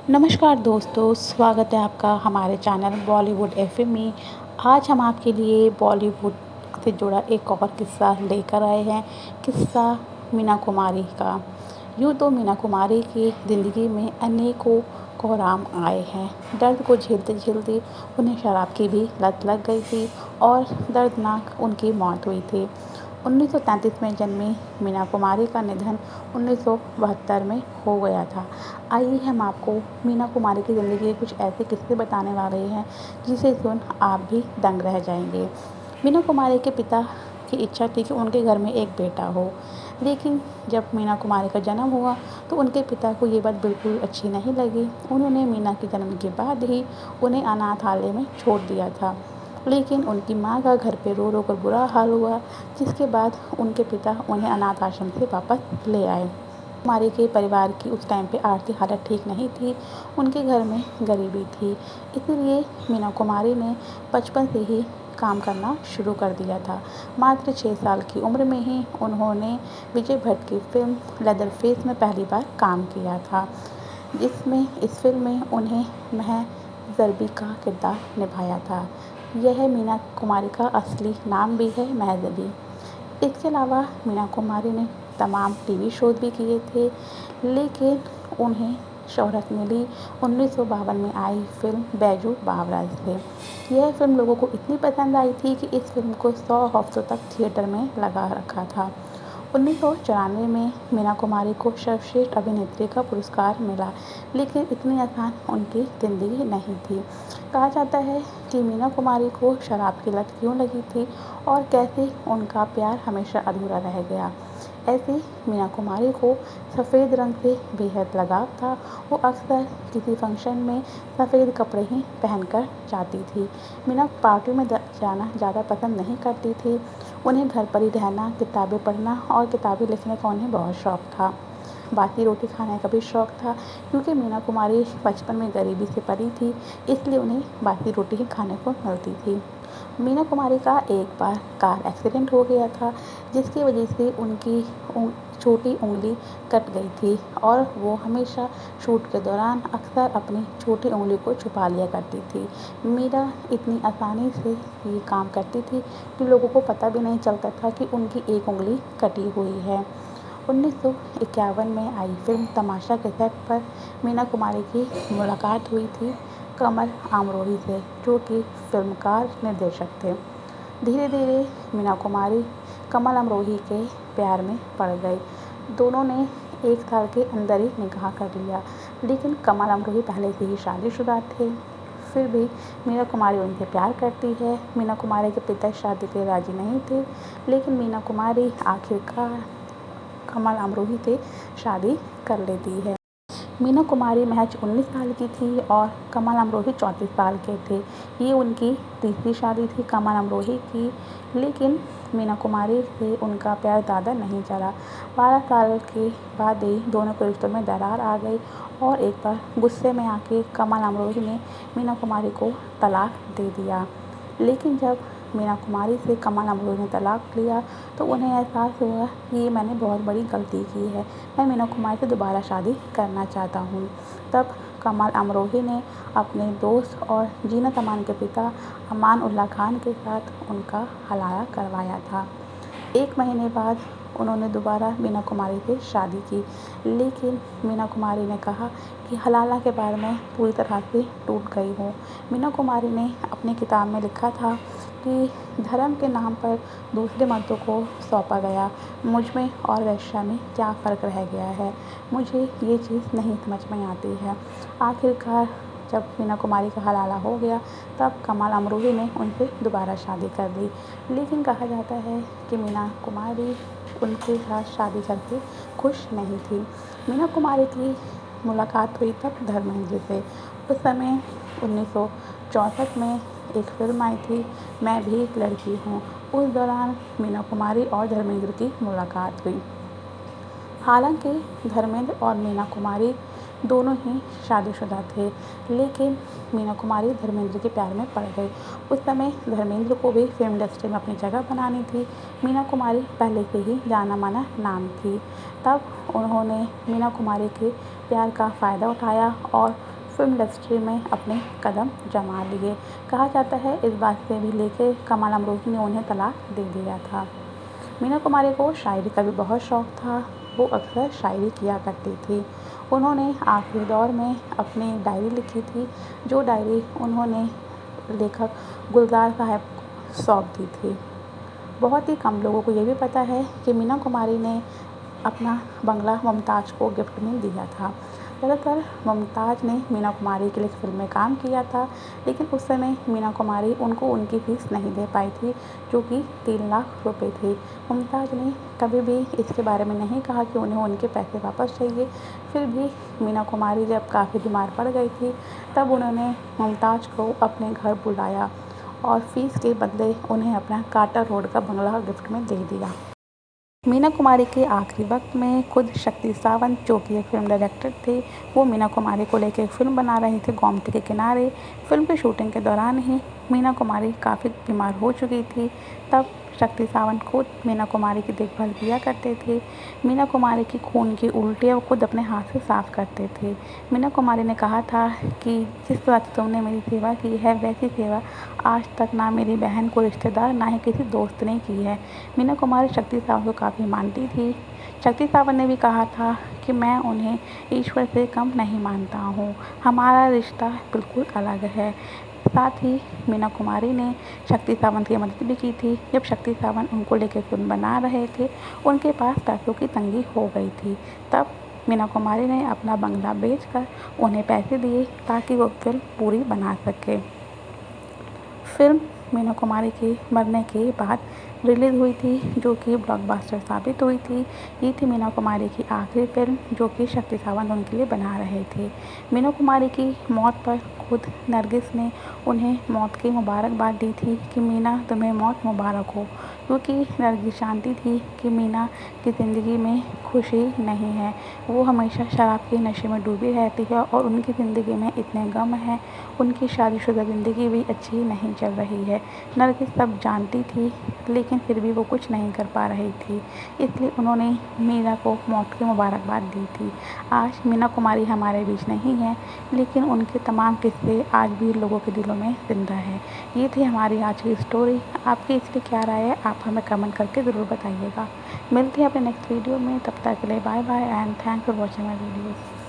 नमस्कार दोस्तों, स्वागत है आपका हमारे चैनल बॉलीवुड एफएम में। आज हम आपके लिए बॉलीवुड से जुड़ा एक और किस्सा लेकर आए हैं। किस्सा मीना कुमारी का। यूँ तो मीना कुमारी की ज़िंदगी में अनेकों कोहराम आए हैं। दर्द को झेलते-झेलते उन्हें शराब की भी लत लग गई थी और दर्दनाक उनकी मौत हुई थी। 1933 में जन्मी मीना कुमारी का निधन 1972 में हो गया था। आइए हम आपको मीना कुमारी की ज़िंदगी के कुछ ऐसे किस्से बताने वाले हैं जिसे सुन आप भी दंग रह जाएंगे। मीना कुमारी के पिता की इच्छा थी कि उनके घर में एक बेटा हो, लेकिन जब मीना कुमारी का जन्म हुआ तो उनके पिता को ये बात बिल्कुल अच्छी नहीं लगी। उन्होंने मीना के जन्म के बाद ही उन्हें अनाथालय में छोड़ दिया था, लेकिन उनकी माँ का घर पे रो रो कर बुरा हाल हुआ, जिसके बाद उनके पिता उन्हें अनाथ आश्रम से वापस ले आए। कुमारी के परिवार की उस टाइम पे आर्थिक हालत ठीक नहीं थी, उनके घर में गरीबी थी, इसीलिए मीना कुमारी ने बचपन से ही काम करना शुरू कर दिया था। मात्र 6 साल की उम्र में ही उन्होंने विजय भट्ट की फ़िल्म लेदरफेस में पहली बार काम किया था, जिसमें इस फ़िल्म में उन्हें महज़ ज़रबी का किरदार निभाया था। यह मीना कुमारी का असली नाम भी है, महज़बी। इसके अलावा मीना कुमारी ने तमाम टीवी शोज़ भी किए थे, लेकिन उन्हें शोहरत मिली 1952 में आई फ़िल्म बैजू बावरा से। यह फ़िल्म लोगों को इतनी पसंद आई थी कि इस फ़िल्म को 100 हफ्तों तक थिएटर में लगा रखा था। 1994 में मीना कुमारी को सर्वश्रेष्ठ अभिनेत्री का पुरस्कार मिला, लेकिन इतनी आसान उनकी ज़िंदगी नहीं थी। कहा जाता है कि मीना कुमारी को शराब की लत क्यों लगी थी और कैसे उनका प्यार हमेशा अधूरा रह गया। ऐसे मीना कुमारी को सफ़ेद रंग से बेहद लगाव था। वो अक्सर किसी फंक्शन में सफ़ेद कपड़े ही पहनकर जाती थी। मीना पार्टियों में जाना ज़्यादा पसंद नहीं करती थी। उन्हें घर पर ही रहना, किताबें पढ़ना और किताबें लिखने का उन्हें बहुत शौक़ था। बासी रोटी खाने का भी शौक़ था, क्योंकि मीना कुमारी बचपन में गरीबी से पली थी, इसलिए उन्हें बासी रोटी ही खाने को मिलती थी। मीना कुमारी का एक बार कार एक्सीडेंट हो गया था, जिसकी वजह से उनकी छोटी उंगली कट गई थी और वो हमेशा शूट के दौरान अक्सर अपनी छोटी उंगली को छुपा लिया करती थी। मीरा इतनी आसानी से ये काम करती थी कि लोगों को पता भी नहीं चलता था कि उनकी एक उंगली कटी हुई है। 1951 में आई फ़िल्म तमाशा के सेट पर मीना कुमारी की मुलाकात हुई थी कमल अमरोही से, जो कि फ़िल्मकार निर्देशक थे। धीरे-धीरे मीना कुमारी कमल अमरोही के प्यार में पड़ गई। दोनों ने 1 साल के अंदर ही निकाह कर लिया, लेकिन कमल अमरोही पहले से ही शादीशुदा थे। फिर भी मीना कुमारी उनसे प्यार करती है। मीना कुमारी के पिता शादी पे राज़ी नहीं थे, लेकिन मीना कुमारी आखिरकार कमल अमरोही से शादी कर लेती है। मीना कुमारी महज 19 साल की थी और कमल अमरोही 34 साल के थे। ये उनकी तीसरी शादी थी कमल अमरोही की, लेकिन मीना कुमारी से उनका प्यार ज़्यादा नहीं चला। 12 साल के बाद ही दोनों के रिश्तों में दरार आ गई और एक बार गुस्से में आके कमल अमरोही ने मीना कुमारी को तलाक दे दिया। लेकिन जब मीना कुमारी से कमल अमरोही ने तलाक लिया तो उन्हें एहसास हुआ कि ये मैंने बहुत बड़ी गलती की है, मैं मीना कुमारी से दोबारा शादी करना चाहता हूँ। तब कमल अमरोही ने अपने दोस्त और जीनत अमान के पिता अमान उल्लाह खान के साथ उनका हलाला करवाया था। 1 महीने बाद उन्होंने दोबारा मीना कुमारी से शादी की, लेकिन मीना कुमारी ने कहा कि हलाला के बाद मैं पूरी तरह से टूट गई हूँ। मीना कुमारी ने अपनी किताब में लिखा था कि धर्म के नाम पर दूसरे मर्दों को सौंपा गया, मुझ में और वेश्या में क्या फ़र्क रह गया है, मुझे ये चीज़ नहीं समझ में आती है। आखिरकार जब मीना कुमारी का हलाला हो गया तब कमल अमरोही ने उनसे दोबारा शादी कर ली, लेकिन कहा जाता है कि मीना कुमारी उनके साथ शादी करके खुश नहीं थी। मीना कुमारी की मुलाकात हुई तब धर्मेंद्र से। उस समय 1964 में एक फ़िल्म आई थी, मैं भी एक लड़की हूँ। उस दौरान मीना कुमारी और धर्मेंद्र की मुलाकात हुई। हालांकि धर्मेंद्र और मीना कुमारी दोनों ही शादीशुदा थे, लेकिन मीना कुमारी धर्मेंद्र के प्यार में पड़ गई। उस समय धर्मेंद्र को भी फिल्म इंडस्ट्री में अपनी जगह बनानी थी। मीना कुमारी पहले से ही जाना माना नाम थी। तब उन्होंने मीना कुमारी के प्यार का फ़ायदा उठाया और फिल्म इंडस्ट्री में अपने कदम जमा लिए। कहा जाता है इस बात से भी लेके कमाल अमरोही ने उन्हें तलाक दे दिया था। मीना कुमारी को शायरी का भी बहुत शौक़ था। वो अक्सर शायरी किया करती थी। उन्होंने आखिरी दौर में अपनी डायरी लिखी थी, जो डायरी उन्होंने लेखक गुलजार साहब को सौंप दी थी। बहुत ही कम लोगों को ये भी पता है कि मीना कुमारी ने अपना बंगला मुमताज़ को गिफ्ट में दिया था। ज़्यादातर मुमताज़ ने मीना कुमारी के लिए फ़िल्म में काम किया था, लेकिन उस समय मीना कुमारी उनको उनकी फ़ीस नहीं दे पाई थी, जो कि 3 लाख रुपए थी। मुमताज़ ने कभी भी इसके बारे में नहीं कहा कि उन्हें उनके पैसे वापस चाहिए। फिर भी मीना कुमारी जब काफ़ी बीमार पड़ गई थी, तब उन्होंने मुमताज़ को अपने घर बुलाया और फ़ीस के बदले उन्हें अपना कार्टर रोड का बंगला गिफ्ट में दे दिया। मीना कुमारी के आखिरी वक्त में खुद शक्ति सावंत, जो कि एक फ़िल्म डायरेक्टर थे, वो मीना कुमारी को लेकर एक फ़िल्म बना रहे थे, गोमती के किनारे। फ़िल्म की शूटिंग के दौरान ही मीना कुमारी काफ़ी बीमार हो चुकी थी। तब शक्ति सावंत खुद मीना कुमारी की देखभाल किया करते थे। मीना कुमारी की खून की उल्टियाँ वो खुद अपने हाथ से साफ़ करते थे। मीना कुमारी ने कहा था कि जिस तरह से तुमने मेरी सेवा की है, वैसी सेवा आज तक ना मेरी बहन को रिश्तेदार, ना ही किसी दोस्त ने की है। मीना कुमारी शक्ति सावंत को काफ़ी मानती थी। शक्ति सावंत ने भी कहा था कि मैं उन्हें ईश्वर से कम नहीं मानता हूँ, हमारा रिश्ता बिल्कुल अलग है। साथ ही मीना कुमारी ने शक्ति सावंत की मदद भी की थी। जब शक्ति सावंत उनको लेकर फ़िल्म बना रहे थे, उनके पास पैसों की तंगी हो गई थी। तब मीना कुमारी ने अपना बंगला बेचकर उन्हें पैसे दिए ताकि वो फ़िल्म पूरी बना सके। फ़िल्म मीना कुमारी के मरने के बाद रिलीज़ हुई थी, जो कि ब्लॉकबस्टर साबित हुई थी। ये थी मीना कुमारी की आखिरी फ़िल्म, जो कि शक्ति सावंत उनके लिए बना रहे थे। मीना कुमारी की मौत पर खुद नरगिस ने उन्हें मौत की मुबारकबाद दी थी कि मीना तुम्हें मौत मुबारक हो, क्योंकि नरगिस जानती थी कि मीना की ज़िंदगी में खुशी नहीं है। वो हमेशा शराब के नशे में डूबी रहती है और उनकी ज़िंदगी में इतने गम हैं। उनकी शादीशुदा ज़िंदगी भी अच्छी नहीं चल रही है। नरगिस सब जानती थी, लेकिन फिर भी वो कुछ नहीं कर पा रही थी, इसलिए उन्होंने मीना को मौत की मुबारकबाद दी थी। आज मीना कुमारी हमारे बीच नहीं है, लेकिन उनके तमाम किस्से आज भी लोगों के दिलों में ज़िंदा है। ये थी हमारी आज की स्टोरी। आपकी इस पर क्या राय है, आप हमें कमेंट करके ज़रूर बताइएगा। मिलते हैं अपने नेक्स्ट वीडियो में, तब तक के लिए bye bye and thanks for watching my videos.